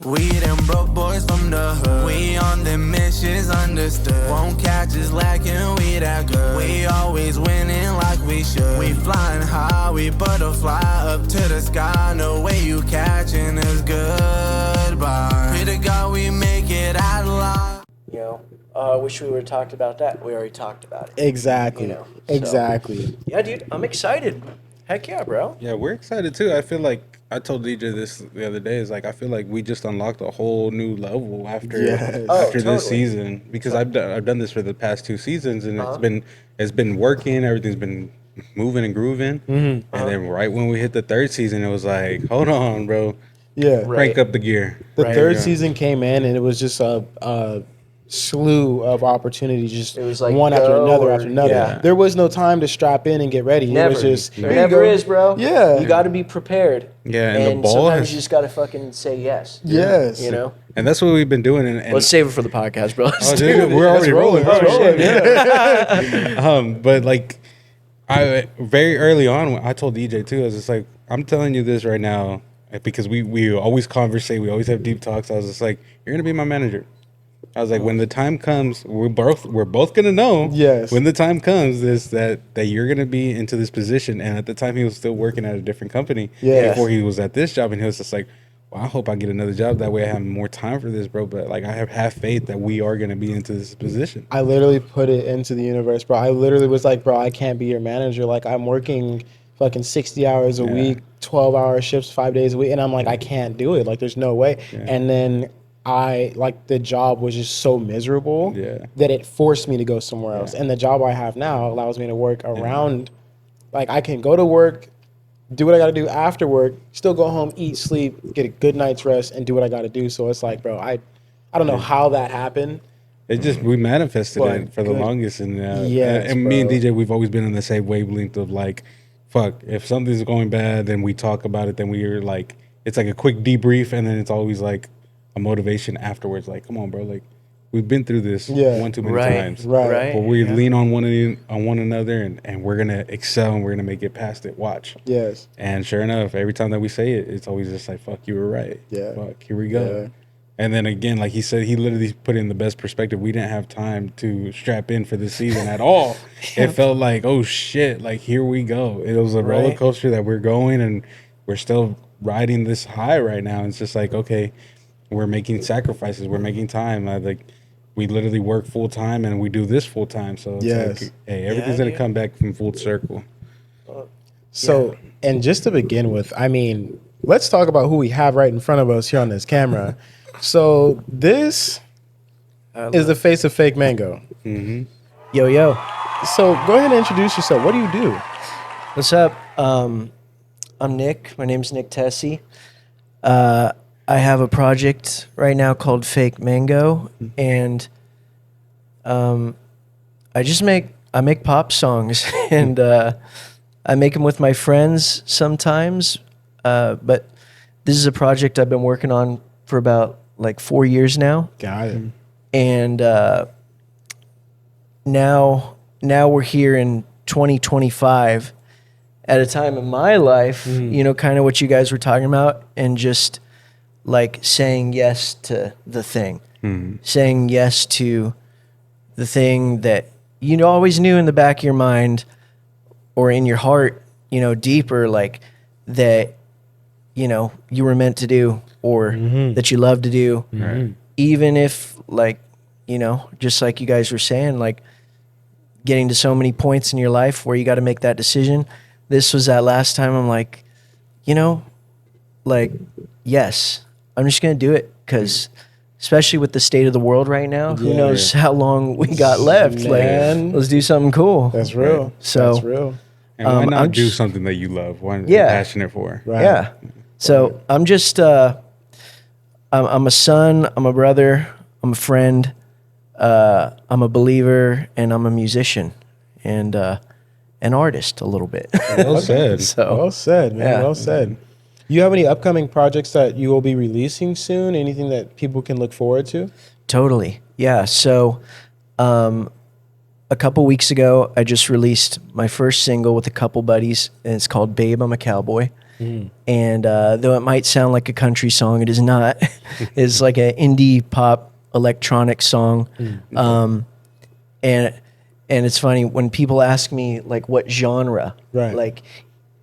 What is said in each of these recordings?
We them broke boys from the hood. We on them missions, understood. Won't catch us lacking, we that good. We always winning like we should. We flying high, we butterfly up to the sky. No way you catching us, goodbye. Pray to God we make it out alive. You know, wish we would have talked about that. We already talked about it. Exactly. You know, exactly. Yeah, dude, I'm excited. Heck yeah, bro. Yeah, we're excited too. I feel like I told DJ this the other day. Is like I feel like we just unlocked a whole new level after Yes. after totally. this season because I've done this for the past 2 seasons and it's been working. Everything's been moving and grooving. And then right when we hit the 3rd season, it was like, hold on, bro, Yeah. crank up the gear. The Right. third Yeah. season came in and it was just a slew of opportunities, just It was like one after go another or- after another. yeah. There was no time to strap in and get ready. Never. It was just There here you never go. is, bro. Yeah. You got to be prepared. Yeah, and the ball sometimes has- you just got to fucking say yes. Yes. You know? And that's what we've been doing. And Let's save it for the podcast, bro. Oh, dude, we're already rolling. Let's roll it, yeah. But like, I very early on, I told DJ too. I was just like, I'm telling you this right now because we always conversate, we always have deep talks. I was just like, you're gonna be my manager. I was like, when the time comes, we're both gonna know. Yes. When the time comes, is that you're gonna be into this position. And at the time, he was still working at a different company. Yes. Before he was at this job, and he was just like, well, I hope I get another job. That way, I have more time for this, bro. But like, I have faith that we are gonna be into this position. I literally put it into the universe, bro. I literally was like, bro, I can't be your manager. Like, I'm working fucking 60 hours a week, 12-hour shifts, 5 days a week. And I'm like, I can't do it. Like, there's no way. Yeah. And then the job was just so miserable that it forced me to go somewhere else. And the job I have now allows me to work around, like, I can go to work, do what I got to do after work, still go home, eat, sleep, get a good night's rest, and do what I got to do. So it's like, bro, I don't know how that happened. It just we manifested But it for the good. longest, and Yes, and me and bro. DJ, we've always been in the same wavelength of like, fuck, if something's going bad, then we talk about it. Then we're like, it's like a quick debrief, and then it's always like a motivation afterwards. Like, come on, bro, like we've been through this one too many times, Right. But we lean on one another, and we're gonna excel, and we're gonna make it past it. Watch. Yes. And sure enough, every time that we say it, it's always just like, fuck, you were right. Yeah. Fuck, here we go. Yeah. And then again, like he said, he literally put in the best perspective. We didn't have time to strap in for this season at all. It felt like, oh shit, like here we go. It was a roller coaster that we're going, and we're still riding this high right now. It's just like, okay, we're making sacrifices. We're making time. We literally work full time and we do this full time. So it's like, hey, everything's gonna come back from full circle. So, and just to begin with, I mean, let's talk about who we have right in front of us here on this camera. So this is the face of Fake Mango. Yo, yo. So go ahead and introduce yourself. What do you do? What's up? I'm Nick. My name's Nick Tesi. I have a project right now called Fake Mango, and I make pop songs, and I make them with my friends sometimes. But this is a project I've been working on for about like 4 years now. Got it. And now we're here in 2025 at a time in my life, you know, kind of what you guys were talking about, and just like saying yes to the thing, saying yes to the thing that you always knew in the back of your mind or in your heart, you know, deeper, like that, you know, you were meant to do, or that you love to do. Even if, like, you know, just like you guys were saying, like getting to so many points in your life where you got to make that decision. This was that last time I'm like, you know, like, yes, I'm just going to do it, because especially with the state of the world right now, who knows how long we got left. Man. Like, let's do something cool. That's real. So, That's real. And why not I'm do just- something that you love? Why you're passionate for? Right. Yeah. So I'm just, I'm a son, I'm a brother, I'm a friend, I'm a believer, and I'm a musician, and an artist a little bit. Well said. So Well said, man. Yeah. Well said. You have any upcoming projects that you will be releasing soon? Anything that people can look forward to? totally. Yeah. So a couple weeks ago, I just released my first single with a couple buddies, and it's called Babe, I'm a Cowboy. And though it might sound like a country song, it is not. It's like an indie pop electronic song. And it's funny when people ask me like what genre, Right. like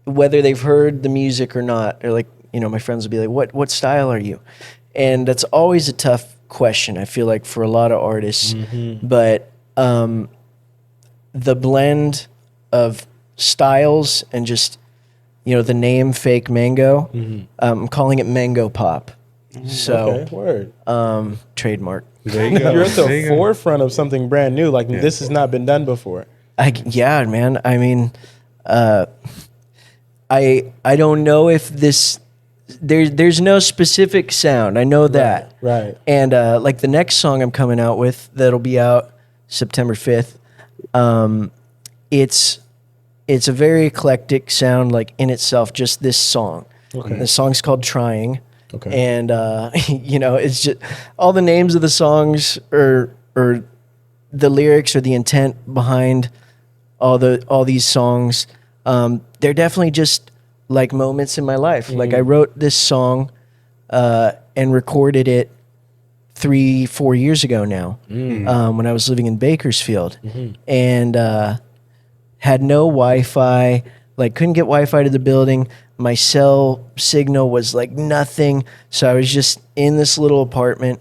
whether they've heard the music or not, or like, you know, my friends will be like, what style are you? And that's always a tough question, I feel like, for a lot of artists. But the blend of styles and just, you know, the name Fake Mango, I'm calling it Mango Pop. So, Okay, word. Trademark. There you go. You're at There the you go. forefront of something brand new. Like this has not been done before. Yeah, man. I mean, I don't know if this there's no specific sound. I know that. Right. And like the next song I'm coming out with that'll be out September 5th. It's a very eclectic sound, like in itself, just this song. Okay. The song's called Trying. Okay. And you know, it's just all the names of the songs or the lyrics or the intent behind all these songs. They're definitely just like moments in my life. Like I wrote this song and recorded it 3-4 years ago now, when I was living in Bakersfield, and had no Wi-Fi. Like couldn't get Wi-Fi to the building. My cell signal was like nothing. So I was just in this little apartment,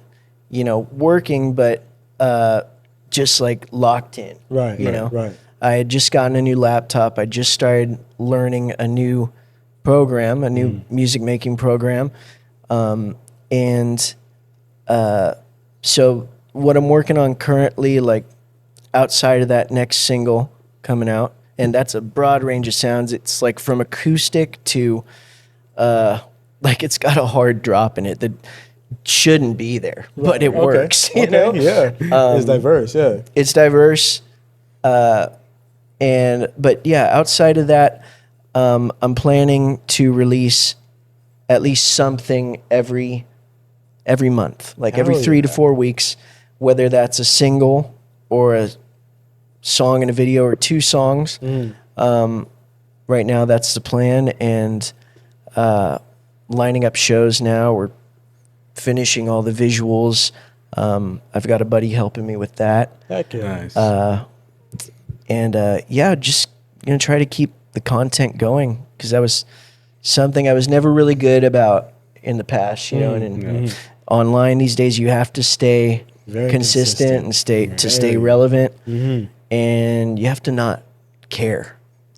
you know, working, but just like locked in. Right. You know, Right. I had just gotten a new laptop. I just started learning a new program, a new music making program. So what I'm working on currently, like outside of that next single coming out, and that's a broad range of sounds. It's like from acoustic to, like it's got a hard drop in it that shouldn't be there, but it works. You know? Yeah. It's diverse. Yeah. It's diverse. But yeah, outside of that, I'm planning to release at least something every month, like every 3 to 4 weeks, whether that's a single or a song and a video or 2 songs. Right now, that's the plan, and lining up shows now. We're finishing all the visuals. I've got a buddy helping me with that. Heck yeah. Nice. Yeah, just gonna try to keep the content going, because that was something I was never really good about in the past, you know. And online these days, you have to stay Very consistent and stay relevant, and you have to not care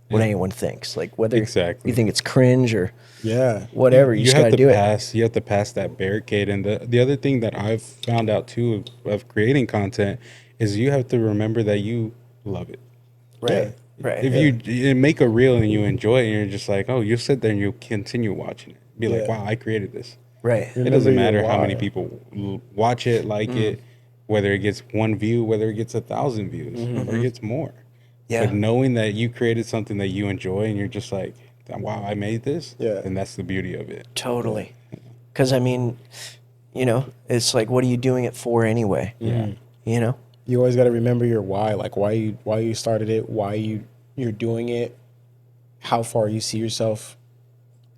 what anyone thinks, like whether Exactly. you think it's cringe or Yeah. whatever. You just gotta do it. You have to pass that barricade. And the other thing that I've found out too of creating content is you have to remember that you love it. Right. Right. If you make a reel and you enjoy it, and you're just like, oh, you'll sit there and you'll continue watching it. Be like, wow, I created this. Right. It doesn't matter how why. many people watch it, like it, whether it gets 1 view, whether it gets 1,000 views, or it gets more. Yeah. But knowing that you created something that you enjoy and you're just like, wow, I made this. Yeah. And that's the beauty of it. Totally. Because I mean, you know, it's like, what are you doing it for anyway? Yeah. You know. You always got to remember your why, like why you started it, why you're doing it, how far you see yourself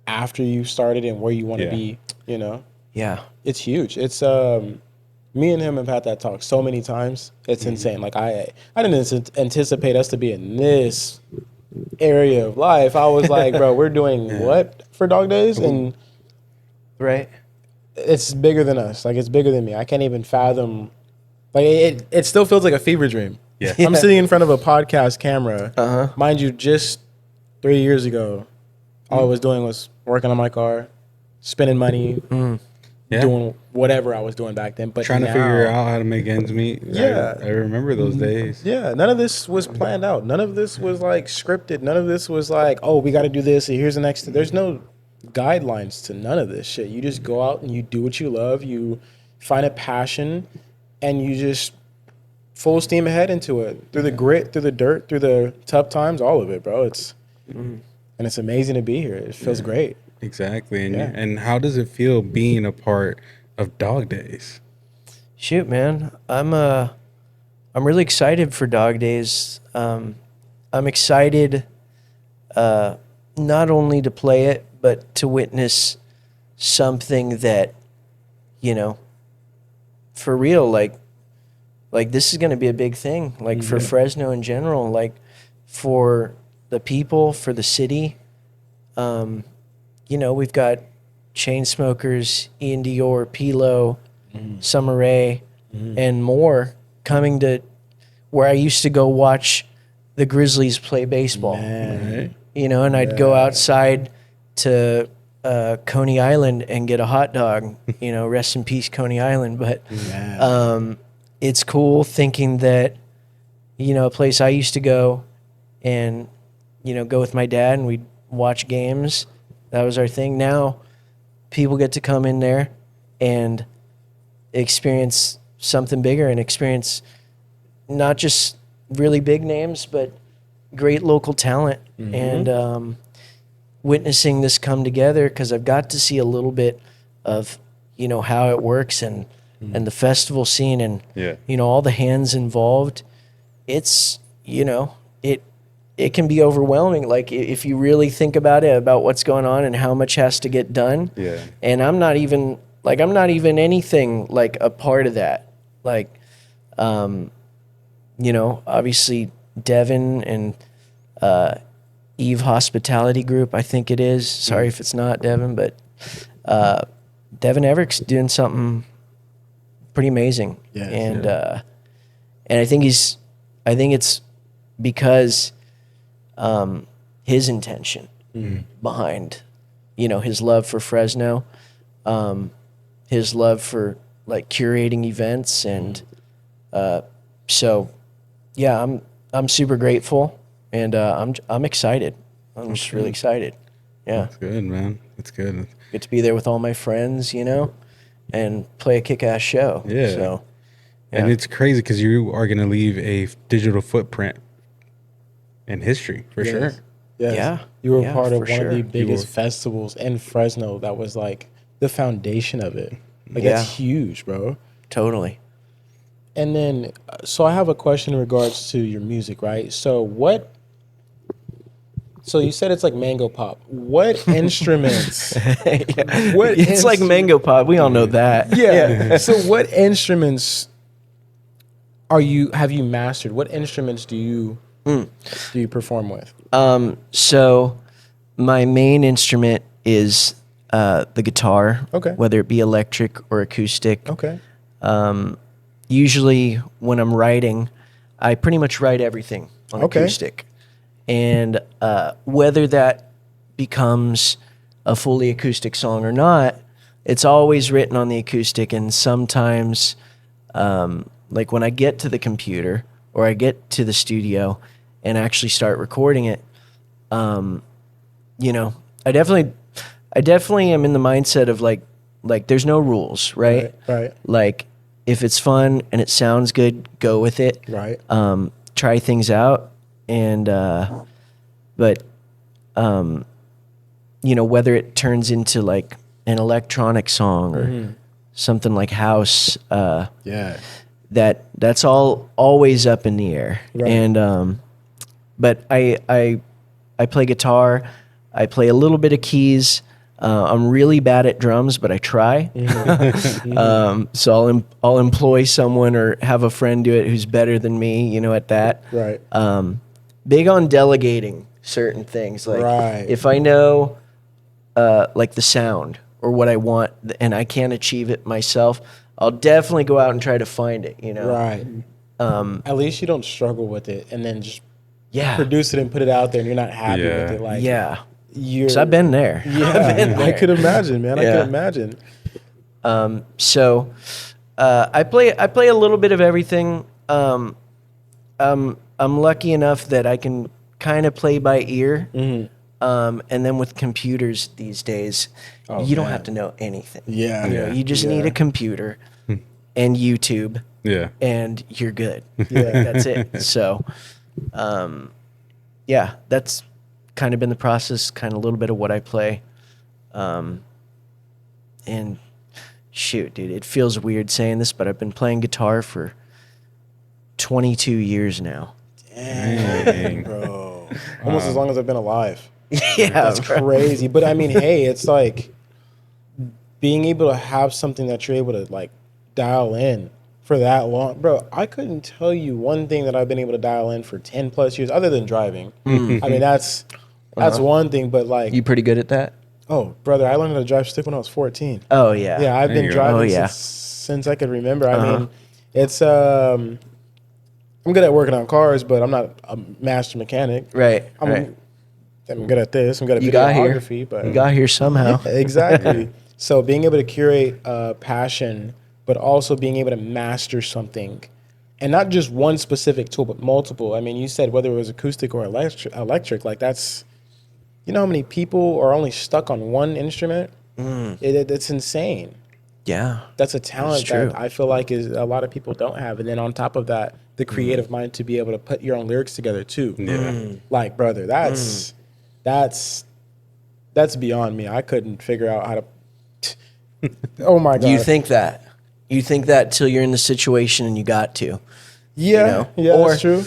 after you started, and where you want to be. You know, Yeah. it's huge. It's me and him have had that talk so many times. It's insane. Like I didn't anticipate us to be in this area of life. I was like, bro, we're doing what for Dog Daze, and Right. it's bigger than us. Like it's bigger than me. I can't even fathom. Like it still feels like a fever dream. Yeah. I'm sitting in front of a podcast camera. Uh-huh. Mind you, just 3 years ago, all I was doing was working on my car, spending money, doing whatever I was doing back then. But Trying to now- figure out how to make ends meet. Yeah. I remember those days. Yeah, none of this was planned out. None of this was like scripted. None of this was like, oh, we got to do this. And here's the next. There's no guidelines to none of this shit. You just go out and you do what you love. You find a passion, and you just full steam ahead into it, through the grit, through the dirt, through the tough times, all of it, bro. It's and it's amazing to be here. It feels great. Exactly. And, Yeah. and how does it feel being a part of Dog Daze? Shoot, man. I'm really excited for Dog Days. I'm excited not only to play it, but to witness something that, you know, for real, like this is going to be a big thing, like for Fresno in general, like for the people, for the city. You know, we've got Chainsmokers, Ian Dior, Pilo, Summer Rae, and more coming to where I used to go watch the Grizzlies play baseball. Man. You know, and I'd go outside to Coney Island and get a hot dog. You know, rest in peace, Coney Island. But it's cool thinking that, you know, a place I used to go and, you know, go with my dad and we'd watch games. That was our thing. Now people get to come in there and experience something bigger and experience not just really big names, but great local talent. And witnessing this come together, because I've got to see a little bit of, you know, how it works and the festival scene and, you know, all the hands involved. It's, you know, it can be overwhelming. Like if you really think about it, about what's going on and how much has to get done. Yeah. And I'm not even anything like a part of that. Like, you know, obviously Devin and Eve Hospitality Group, I think it is. Sorry if it's not Devin, but Devin Everett's doing something pretty amazing. Yeah. And I think it's because his intention behind, you know, his love for Fresno, his love for like curating events, and so yeah, I'm super grateful, and I'm excited. I'm just really excited. Yeah, that's good, man. That's good. Get to be there with all my friends, you know, and play a kick-ass show. Yeah. So, yeah. And it's crazy because you are going to leave a digital footprint in history for sure. Yes. Yeah. You were part of one of the biggest festivals in Fresno. That was like the foundation of it. Like that's huge, bro. Totally. And then, so I have a question in regards to your music, right? So you said it's like mango pop. What instruments? It's like mango pop. We all know that. Yeah. So what instruments have you mastered? What instruments do you perform with? So my main instrument is the guitar. Okay. Whether it be electric or acoustic. Okay. Usually when I'm writing, I pretty much write everything on acoustic. And whether that becomes a fully acoustic song or not, it's always written on the acoustic. And sometimes, like when I get to the computer or I get to the studio and actually start recording it, you know, I definitely am in the mindset of like there's no rules, right? Right. Like if it's fun and it sounds good, go with it. Right. Try things out. And, but, you know, whether it turns into like an electronic song or something like house, that's all always up in the air. Right. And, but I play guitar, I play a little bit of keys. I'm really bad at drums, but I try. So I'll employ someone or have a friend do it who's better than me, you know, at that. Right. Big on delegating certain things. Like if I know like the sound or what I want and I can't achieve it myself, I'll definitely go out and try to find it, you know. Right. At least you don't struggle with it and then just produce it and put it out there and you're not happy with it. Like because I've been there. Yeah, I could imagine, man. I could imagine. So I play a little bit of everything. I'm lucky enough that I can kind of play by ear. And then with computers these days, you don't have to know anything. Yeah. You know, you just need a computer and YouTube. Yeah. And you're good. Yeah. That's it. So, that's kind of been the process, kind of a little bit of what I play. And shoot, dude, it feels weird saying this, but I've been playing guitar for 22 years now. Dang, bro. Almost as long as I've been alive. Yeah, That's crazy. But I mean, hey, it's like being able to have something that you're able to like dial in for that long. Bro, I couldn't tell you one thing that I've been able to dial in for 10 plus years other than driving. I mean, that's one thing, but like, You pretty good at that? oh, brother, I learned how to drive stick when I was 14. Oh yeah. Yeah, I've There been you go. driving Oh, yeah. since I could remember. I mean, it's I'm good at working on cars, but I'm not a master mechanic. Right. I'm right. good at this. I'm good at You got here. videography, but You got here somehow. yeah, exactly. So being able to curate a passion, but also being able to master something, and not just one specific tool, but multiple. I mean, you said whether it was acoustic or electric, like that's, you know how many people are only stuck on one instrument? It's insane. Yeah. That's a talent true. that I feel like is a lot of people don't have. And then on top of that, the creative mind to be able to put your own lyrics together too. Yeah. Like, brother, that's beyond me. I couldn't figure out how to. Oh my god. You think that? You think that till you're in the situation and you got to. Yeah, know? yeah, Or- that's true.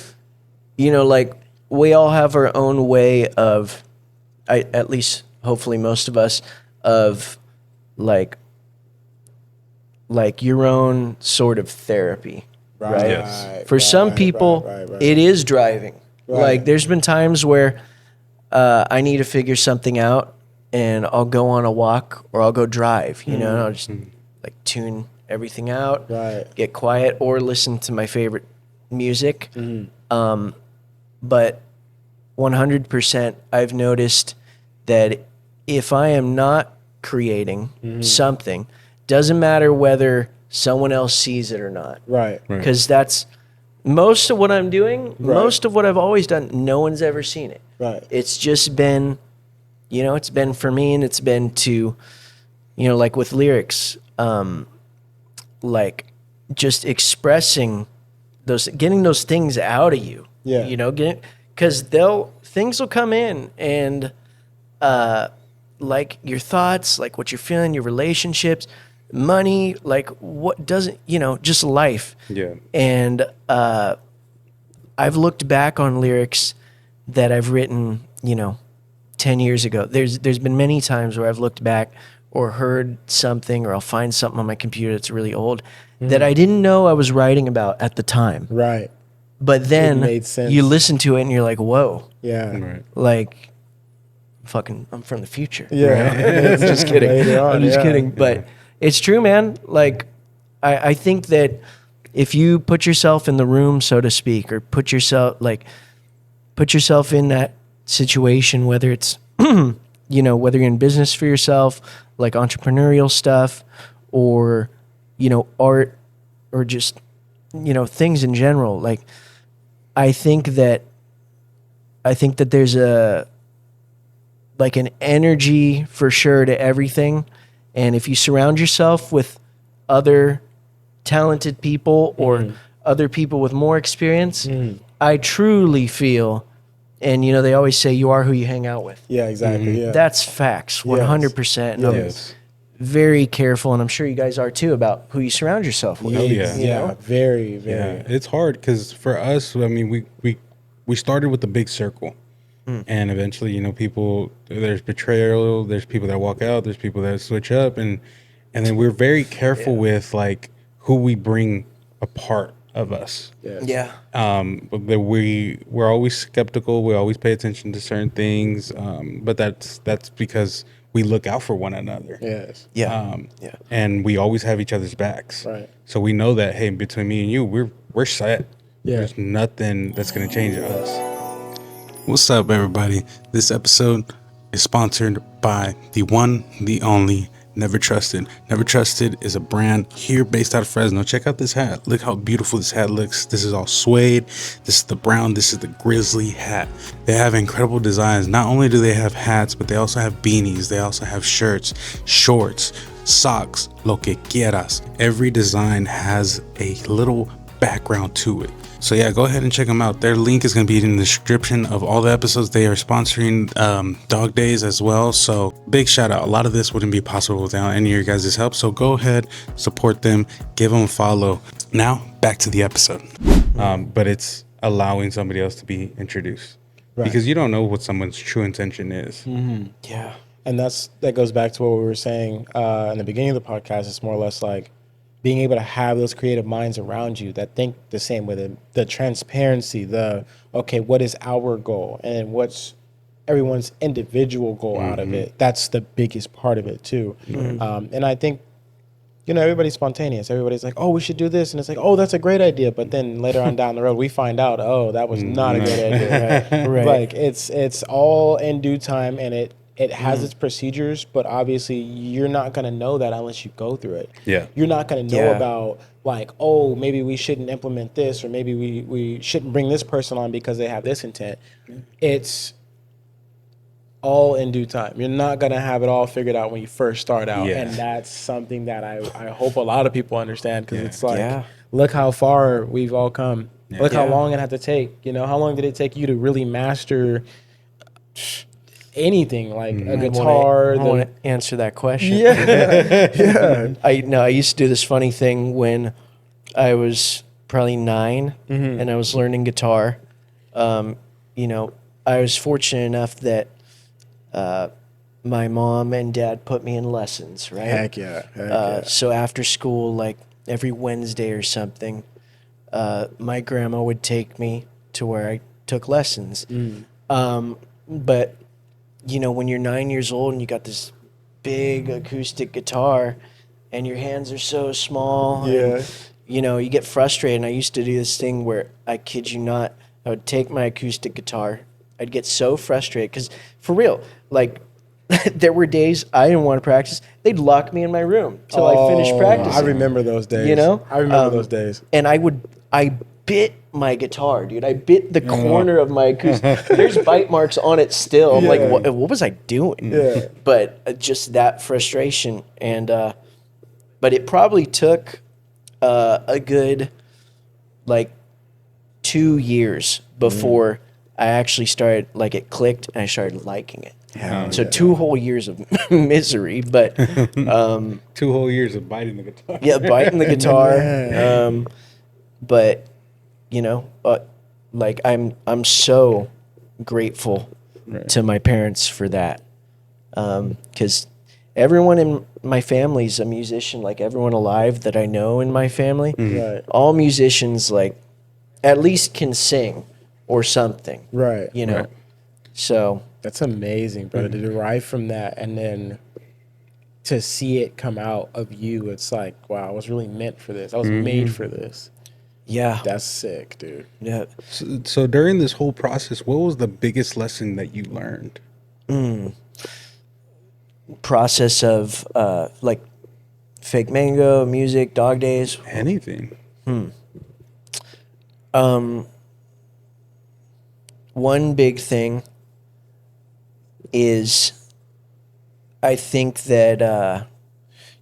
You know, like we all have our own way of, at least hopefully most of us, of like your own sort of therapy. Right. Yes. For some people, right. it is driving. Right. Like there's been times where I need to figure something out, and I'll go on a walk or I'll go drive. You know, and I'll just like tune everything out, Right. get quiet, or listen to my favorite music. But 100%, I've noticed that if I am not creating something, doesn't matter whether someone else sees it or not. Right. Because that's most of what I'm doing, most of what I've always done, no one's ever seen it. Right. It's just been, you know, it's been for me, and it's been to, you know, like with lyrics, like just expressing those, getting those things out of you. Yeah. You know, because things will come in, and like your thoughts, like what you're feeling, your relationships, money, like what doesn't, you know, just life. Yeah. And I've looked back on lyrics that I've written, you know, 10 years ago. There's been many times where I've looked back or heard something, or I'll find something on my computer that's really old that I didn't know I was writing about at the time. Right. But then made sense. you listen to it and you're like, whoa, Yeah. Right. like I'm from the future. Yeah. I'm just kidding. Later on, I'm just yeah. kidding. But it's true, man. Like, I think that if you put yourself in the room, so to speak, or put yourself in that situation, whether it's, you know, whether you're in business for yourself, like there's stuff, or, you know, art, or just, you know, things in general. Like, I think that there's an energy for sure to everything. And if you surround yourself with other talented people or other people with more experience, I truly feel, and you know, they always say you are who you hang out with. Yeah, exactly. Yeah. That's facts, 100%. And I'm Yes. very careful, and I'm sure you guys are too, about who you surround yourself with. Oh, yeah. You know? Very, Yeah. very. It's hard because for us, I mean, we started with the big circle. And eventually, you know, there's betrayal, there's people that walk out, there's people that switch up, and then we're very careful with like who we bring a part of us. Yeah. But that we're always skeptical, we always pay attention to certain things, but that's because we look out for one another. Yes. Yeah. And we always have each other's backs. Right. So we know that, hey, between me and you, we're set. Yeah. There's nothing that's gonna change us. What's up, everybody? This episode is sponsored by the one, the only Never Trusted. Never Trusted is a brand here based out of Fresno. Check out this hat. Look how beautiful this hat looks. This is all suede. This is the brown. This is the grizzly hat. They have incredible designs. Not only do they have hats, but they also have beanies. They also have shirts, shorts, socks, lo que quieras. Every design has a little background to it. So yeah, go ahead and check them out. Their link is going to be in the description of all the episodes. They are sponsoring Dog Daze as well. So big shout out. A lot of this wouldn't be possible without any of your guys' help. So go ahead, support them, give them a follow. Now back to the episode. But it's allowing somebody else to be introduced. because you don't know what someone's true intention is. Yeah. And that goes back to what we were saying in the beginning of the podcast. It's more or less like being able to have those creative minds around you that think the same way. The transparency, okay, what is our goal and what's everyone's individual goal out of it. That's the biggest part of it too. And I think, everybody's spontaneous. Everybody's like, oh, we should do this. And it's like, oh, that's a great idea. But then later on down the road, we find out, oh, that was not a good idea. Right? Right. Like it's all in due time, and it has its procedures, but obviously you're not going to know that unless you go through it. Yeah. You're not going to know about like, oh, maybe we shouldn't implement this, or maybe we shouldn't bring this person on because they have this intent. It's all in due time. You're not going to have it all figured out when you first start out. Yeah. And that's something that I hope a lot of people understand, because it's like, Yeah. look how far we've all come. Yeah. Look how Yeah. long it had to take. How long did it take you to really master anything, like a guitar? I want to answer that question. Yeah. I used to do this funny thing when I was probably 9 and I was learning guitar. I was fortunate enough that my mom and dad put me in lessons, right? Heck yeah. So after school, like every Wednesday or something, my grandma would take me to where I took lessons. But when you're 9 years old and you got this big acoustic guitar and your hands are so small, and, you get frustrated. And I used to do this thing where, I kid you not, I would take my acoustic guitar. I'd get so frustrated because, for real, like, there were days I didn't want to practice. They'd lock me in my room till I finished practicing. I remember those days. I remember those days. And I bit my guitar, dude. I bit the corner of my acoustic. There's bite marks on it still. I'm like, what was I doing? Yeah. But just that frustration. And, but it probably took a good, 2 years before I actually started, it clicked and I started liking it. So 2 whole years of misery, but 2 whole years of biting the guitar. yeah, biting the guitar. But I'm so grateful to my parents for that, because everyone in my family's a musician. Like, everyone alive that I know in my family, all musicians, at least can sing or something. Right. So that's amazing, brother. To derive from that and then to see it come out of you, it's like, wow, I was really meant for this. I was made for this. yeah, That's sick, dude. yeah. So during this whole process, what was the biggest lesson that you learned? Process of Fake Mango, music, Dog Days. Anything. One big thing is, I think that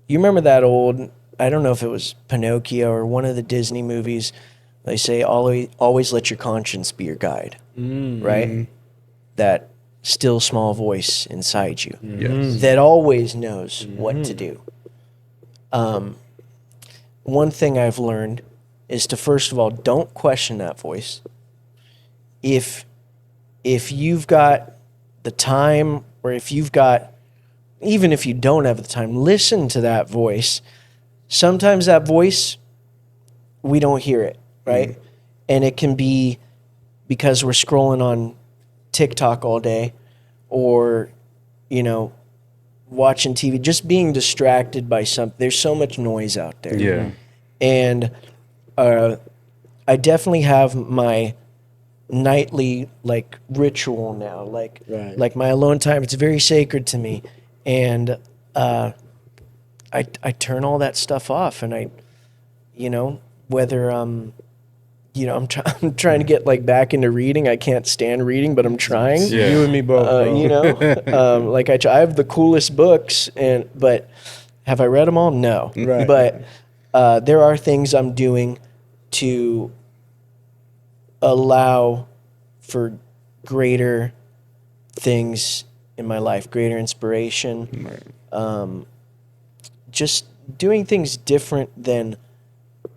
you remember that old, I don't know if it was Pinocchio or one of the Disney movies, they say always let your conscience be your guide, right? That still small voice inside you Yes. that always knows what to do. One thing I've learned is to, first of all, don't question that voice. If you've got the time, or even if you don't have the time, listen to that voice. Sometimes that voice, we don't hear it, right? And it can be because we're scrolling on TikTok all day, or, watching TV, just being distracted by something. There's so much noise out there. Yeah. And I definitely have my nightly ritual now, like my alone time. It's very sacred to me, and I turn all that stuff off, and I whether I'm trying to get back into reading. I can't stand reading, but I'm trying. Yeah. You and me both. bro. I have the coolest books, but have I read them all? No. Right. But there are things I'm doing to allow for greater things in my life, greater inspiration. Right. Just doing things different than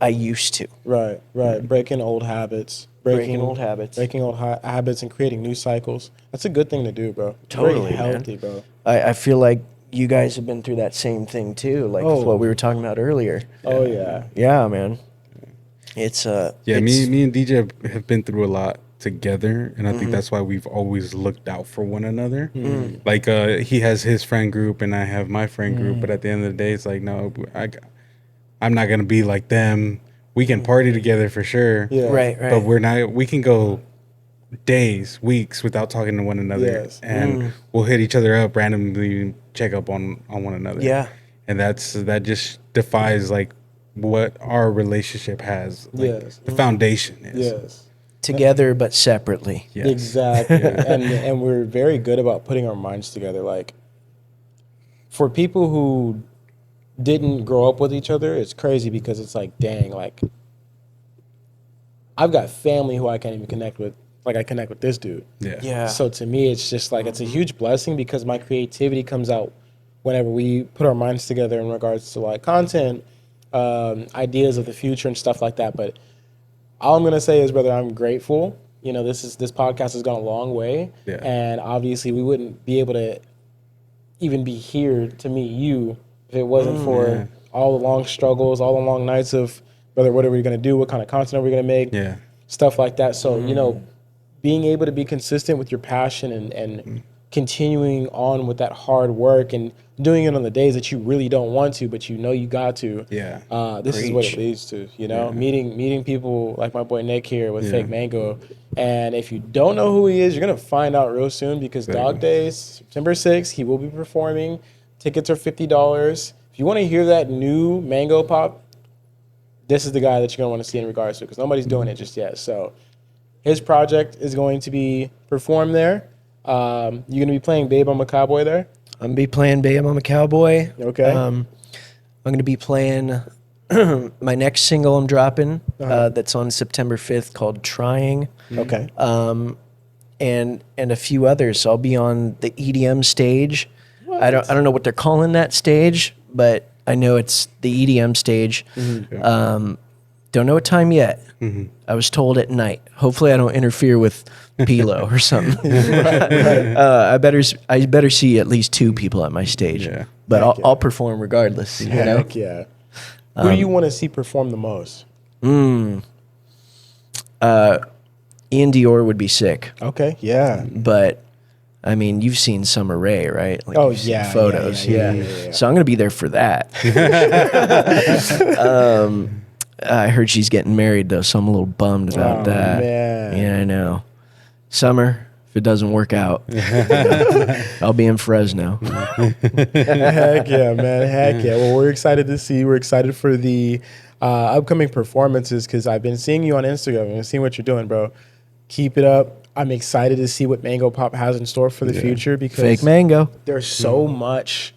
I used to. Right. Breaking old habits. Breaking old habits. Breaking old habits and creating new cycles. That's a good thing to do, bro. Totally, Very healthy, man. bro. I feel like you guys have been through that same thing too, like what we were talking about earlier. Oh, yeah. Yeah, man. It's me and DJ have been through a lot together, and I think that's why we've always looked out for one another. Like he has his friend group and I have my friend group, but at the end of the day, it's like, no, I'm not gonna be like them. We can party together for sure, right. but we can go days, weeks without talking to one another, and we'll hit each other up randomly, check up on one another. Yeah, and that just defies like what our relationship has. Like, the foundation is. Yes. Together but separately. Yes. Exactly. and we're very good about putting our minds together. Like, for people who didn't grow up with each other, it's crazy because it's like, dang, like, I've got family who I can't even connect with. Like, I connect with this dude. Yeah. So to me, it's just like, it's a huge blessing because my creativity comes out whenever we put our minds together in regards to like content, ideas of the future and stuff like that. But all I'm gonna say is, brother, I'm grateful. You know, this podcast has gone a long way, and obviously we wouldn't be able to even be here to meet you if it wasn't for all the long struggles, all the long nights of, brother, what are we gonna do? What kind of content are we gonna make? Stuff like that. So you know, being able to be consistent with your passion and continuing on with that hard work and doing it on the days that you really don't want to, but you know you got to. This is what it leads to, you know, meeting people like my boy Nick here with Fake Mango. And if you don't know who he is, you're going to find out real soon because Dog Daze, September 6th, he will be performing. Tickets are $50. If you want to hear that new Mango Pop, this is the guy that you're going to want to see in regards to because nobody's doing it just yet. So his project is going to be performed there. You're going to be playing Babe, I'm a Cowboy there? I'm going to be playing Babe, I'm a Cowboy. Okay. I'm going to be playing my next single I'm dropping that's on September 5th called Trying. Okay. And a few others. I'll be on the EDM stage. I don't know what they're calling that stage, but I know it's the EDM stage. Don't know what time yet. I was told at night. Hopefully I don't interfere with Pilo or something. I better see at least 2 people at my stage. But I'll perform regardless. You know? Heck yeah. Who do you want to see perform the most? Ian Dior would be sick. Okay, yeah. But I mean, you've seen Summer Rae, right? Like, Oh, you've seen yeah, photos. yeah. So I'm going to be there for that. I heard she's getting married, though, so I'm a little bummed about that. Man. Yeah, I know. Summer, if it doesn't work out, I'll be in Fresno. Heck yeah, man. Heck yeah. Well, we're excited to see. We're excited for the upcoming performances because I've been seeing you on Instagram and seeing what you're doing, bro. Keep it up. I'm excited to see what Mango Pop has in store for the future because Fake Mango. there's so much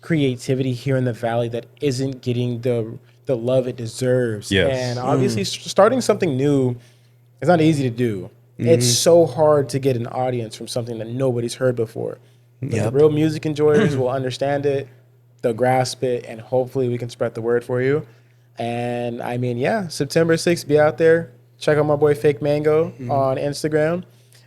creativity here in the Valley that isn't getting the love it deserves. And obviously starting something new is not easy to do. It's so hard to get an audience from something that nobody's heard before. But the real music enjoyers will understand it, they'll grasp it, and hopefully we can spread the word for you. And I mean, September 6th, be out there. Check out my boy Fake Mango on Instagram.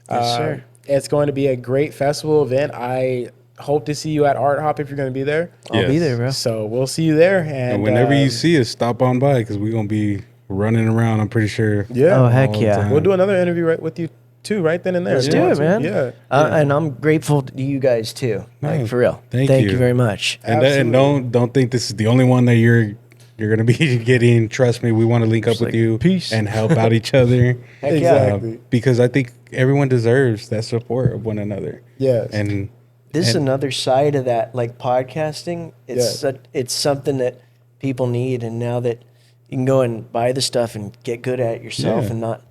Yes, sir. It's going to be a great festival event. I hope to see you at Art Hop if you're going to be there. I'll be there, bro. So we'll see you there. And whenever you see us, stop on by because we're going to be running around, I'm pretty sure. Yeah. Oh, heck yeah. We'll do another interview right with you too, right then and there. Let's do it, man. Yeah. And I'm grateful to you guys, too. Like, for real. Thank you you very much. And don't think this is the only one that you're going to be getting. Trust me, we want to link up with you and help out each other. Exactly. Because I think everyone deserves that support of one another. Yes. And This is another side of that, like podcasting. It's something that people need, and now that you can go and buy the stuff and get good at it yourself, and not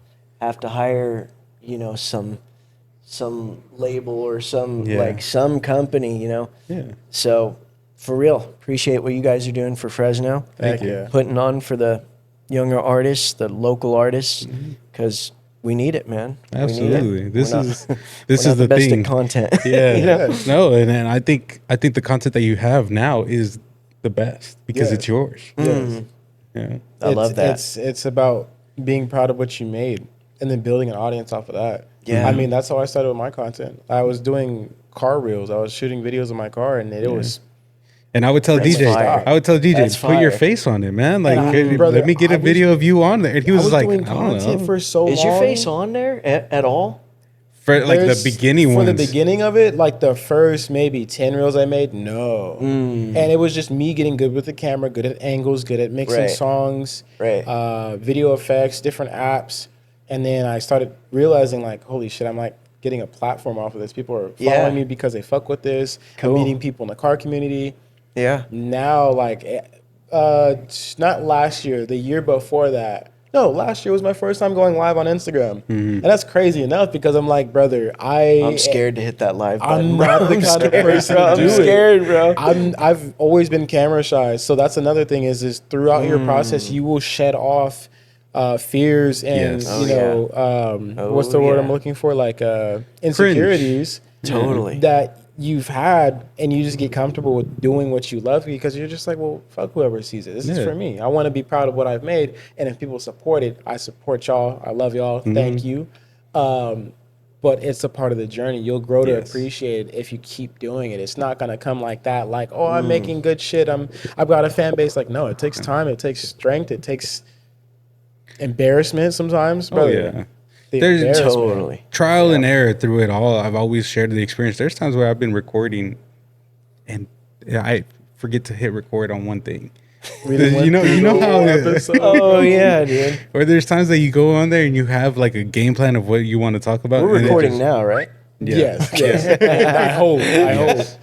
have to hire, some label or some company, Yeah. So for real, appreciate what you guys are doing for Fresno. Thank you. Putting on for the younger artists, the local artists, because we need it, man. Absolutely. This We're is not the best thing. at content. Yeah. No, and I think the content that you have now is the best because it's yours. Yes. Yeah. I love that. It's about being proud of what you made and then building an audience off of that. Yeah. I mean, that's how I started with my content. I was doing car reels. I was shooting videos of my car, and it was. And I would tell That's DJ, fire. I would tell DJ, That's put your fire. face on it, man. Like, brother, let me get a video of you on there. And he I was, was like, doing I don't content know. for so long. Is your face on there at all? For like the There's- beginning for ones. the beginning of it, like the first maybe 10 reels I made, no. And it was just me getting good with the camera, good at angles, good at mixing Right. songs, Right. video effects, different apps. And then I started realizing like, holy shit, I'm like getting a platform off of this. People are following Yeah. me because they fuck with this. Cool. I'm meeting people in the car community. Yeah. Now, like, not last year, the year before that. No, last year was my first time going live on Instagram. And that's crazy enough because I'm like, brother, I'm scared to hit that live button. I'm bro. not the I'm kind of scared, person bro. to do I'm it. scared, bro. I've always been camera shy. So that's another thing is throughout your process, you will shed off fears and, Yes. you know, what's the word I'm looking for? Like insecurities. Totally. That you've had, and you just get comfortable with doing what you love because you're just like, well, fuck whoever sees it. This is for me. I want to be proud of what I've made, and if people support it, I support y'all. I love y'all. Thank you. But it's a part of the journey. You'll grow to appreciate it if you keep doing it. It's not gonna come like that. Like, oh, I'm making good shit. I've got a fan base. Like, no, it takes time. It takes strength. It takes embarrassment sometimes. Oh, Brother. yeah. The There's embarrassment. Totally. trial and error through it all. I've always shared the experience. There's times where I've been recording and I forget to hit record on one thing. You know how Oh yeah, dude. or there's times that you go on there and you have like a game plan of what you want to talk about. We're and it recording just- now, right? Yes. I hope.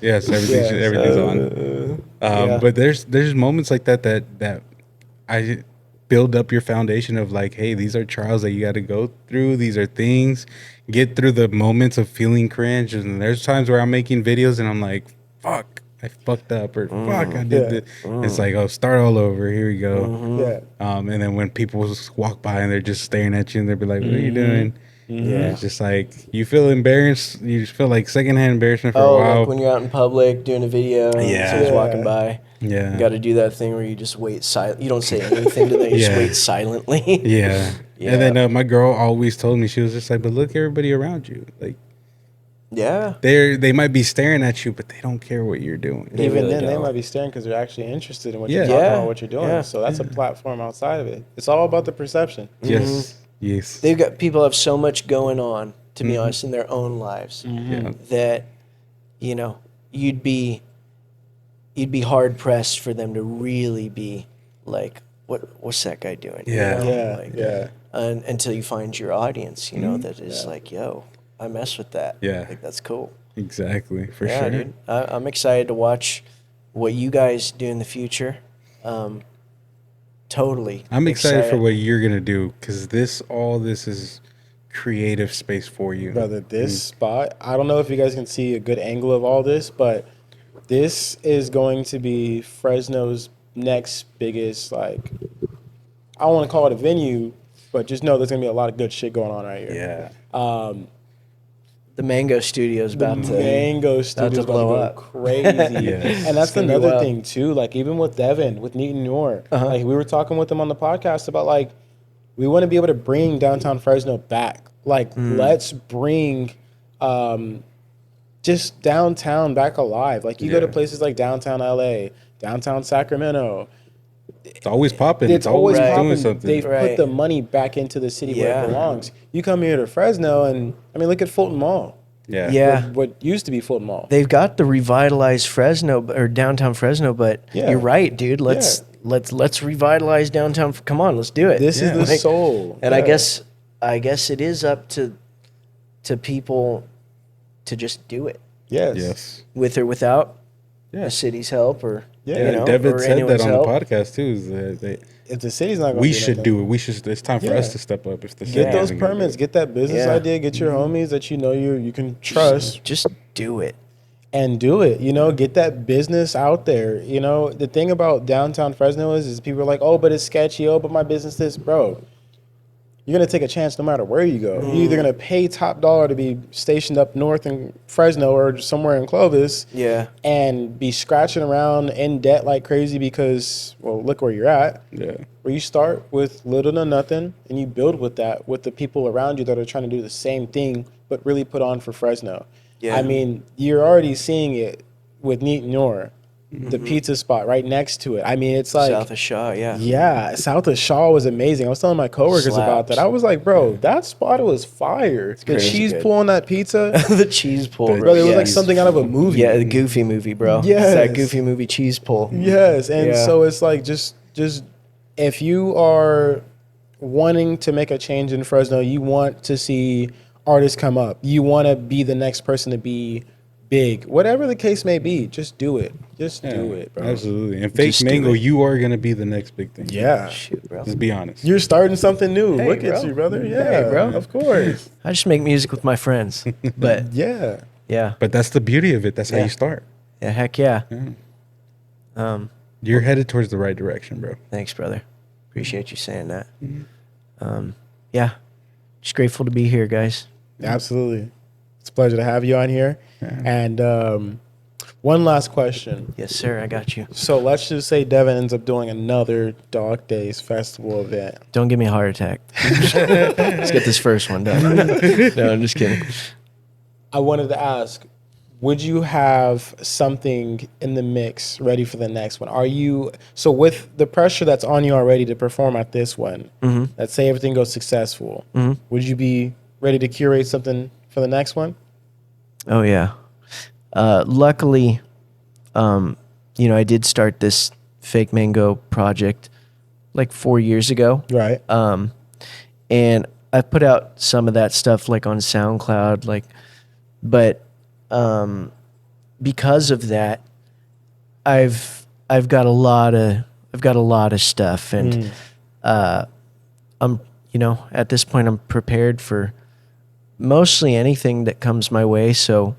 Yes, everything's on. Yeah. But there's moments like that I build up your foundation of like, hey, these are trials that you got to go through. These are things. Get through the moments of feeling cringe. And there's times where I'm making videos and I'm like, fuck, I fucked up, or fuck, I did this. It's like, oh, start all over. Here we go. Yeah. And then when people just walk by and they're just staring at you and they'll be like, what are you doing? Yeah, it's just like you feel embarrassed. You just feel like secondhand embarrassment for a while. Like when you're out in public doing a video and someone's walking by. Yeah. You got to do that thing where you just wait silent. You don't say anything to them. You just wait silently. Yeah. And then my girl always told me, she was just like, but look everybody around you. Like, yeah. they might be staring at you, but they don't care what you're doing. Even really then, they don't. might be staring because they're actually interested in what Yeah. you're talking Yeah. about, what you're doing. Yeah. So that's a platform outside of it. It's all about the perception. Yes. Yes. They've got people have so much going on, to be honest, in their own lives that, you know, you'd be hard pressed for them to really be like, what's that guy doing? You Yeah. know? Yeah. Until you find your audience, you know, that is like, yo, I mess with that. Yeah. Like, that's cool. Exactly. For Yeah, sure. dude. I'm excited to watch what you guys do in the future. Totally. I'm excited for what you're going to do because all this is creative space for you. Brother, this spot, I don't know if you guys can see a good angle of all this, but this is going to be Fresno's next biggest, like, I don't want to call it a venue, but just know there's going to be a lot of good shit going on right here. Yeah. The Mango Studio's about to Mango Studio's blow about to up. go crazy. Yes. And that's gonna be another wild. thing too. Like even with Devin, with Neat and York, like we were talking with them on the podcast about like we want to be able to bring downtown Fresno back. Like let's bring just downtown back alive. Like you go to places like downtown LA, downtown Sacramento. It's always popping. It's always Right. popping. doing something. They've Right. put the money back into the city where Yeah. it belongs. You come here to Fresno, and I mean, look at Fulton Mall. Yeah. Yeah. What used to be Fulton Mall. They've got the revitalized Fresno or downtown Fresno, but Yeah. you're right, dude. Let's revitalize downtown. Come on, let's do it. This is the Like, soul. And Yeah. I guess it is up to people to just do it Yes. Yes. with or without Yeah. the city's help or Yeah. you know, Devin or said that anyone's on help. the podcast too. Is that If the city's not going to we should do it. We should. It's time for Yeah. us to step up. If the city Get those isn't gonna do permits, it. get that business Yeah. idea, get your homies that you know you can trust Just do it. and do it. You know, get that business out there. You know, the thing about downtown Fresno is people are like, oh, but it's sketchy. Oh, but my business is, bro. you're going to take a chance no matter where you go. You're either going to pay top dollar to be stationed up north in Fresno or somewhere in Clovis and be scratching around in debt like crazy because, well, look where you're at. Yeah. Where you start with little to nothing and you build with that, with the people around you that are trying to do the same thing, but really put on for Fresno. Yeah. I mean, you're already seeing it with Neat Nor. The pizza spot right next to it. I mean, it's like South of Shaw, Yeah, South of Shaw was amazing. I was telling my coworkers about that. I was like, bro, that spot was fire. The cheese pull on that pizza. The cheese pull, bro. Brother, it was like something out of a movie. Yeah, the Goofy movie, bro. Yes. It's that Goofy movie cheese pull. Yes, and so it's like just if you are wanting to make a change in Fresno, you want to see artists come up. You want to be the next person to be big, whatever the case may be, just do it. Just do it, bro. Absolutely. And Fake Mango, you are going to be the next big thing. Yeah. Shoot, bro. Let's be honest. You're starting something new. Hey, Look bro. at you, brother. Yeah, Hey, bro. Of course. I just make music with my friends. But Yeah. yeah. But that's the beauty of it. That's how Yeah. you start. Yeah, heck yeah. You're headed towards the right direction, bro. Thanks, brother. Appreciate you saying that. Yeah. Just grateful to be here, guys. Absolutely. It's a pleasure to have you on here. And one last question. Yes, sir. I got you. So let's just say Devin ends up doing another Dog Daze Festival event. Don't give me a heart attack. Let's get this first one done. No, I'm just kidding. I wanted to ask, would you have something in the mix ready for the next one? Are you, so with the pressure that's on you already to perform at this one, let's say everything goes successful, would you be ready to curate something for the next one? Oh, yeah. Luckily, I did start this Fake Mango project like 4 years ago. Right. And I put out some of that stuff like on SoundCloud, but because of that, I've got a lot of stuff, and I'm at this point I'm prepared for mostly anything that comes my way, so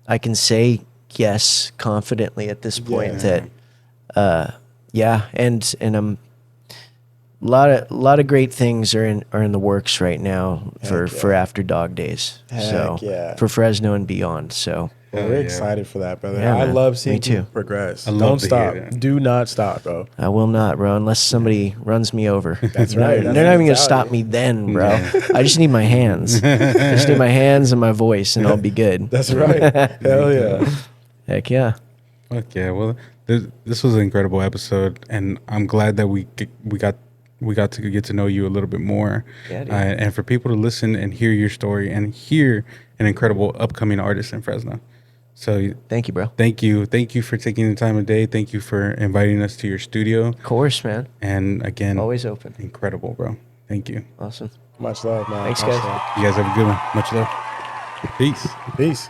I can say yes confidently at this point that and I'm a lot of great things are in the works right now for after Dog Days. For Fresno and beyond. So we're excited for that, brother. Yeah, I man. love seeing Me too. you progress. I love Don't to stop. hear that. Do not stop, bro. I will not, bro, unless somebody runs me over. That's right. They're not even gonna stop me then, bro. I just need my hands. I just need my hands and my voice, and I'll be good. That's right. Hell yeah. Heck yeah. Fuck yeah. Well, this was an incredible episode, and I'm glad that we got to get to know you a little bit more. Yeah, dude. And for people to listen and hear your story and hear an incredible upcoming artist in Fresno. So Thank you, bro. thank you for taking the time of day. Thank you for inviting us to your studio. Of course, man. And again, Always open. incredible, bro. Thank you. Awesome. Much love, man. Thanks, Much guys. love. You guys have a good one. Much love. Peace. Peace.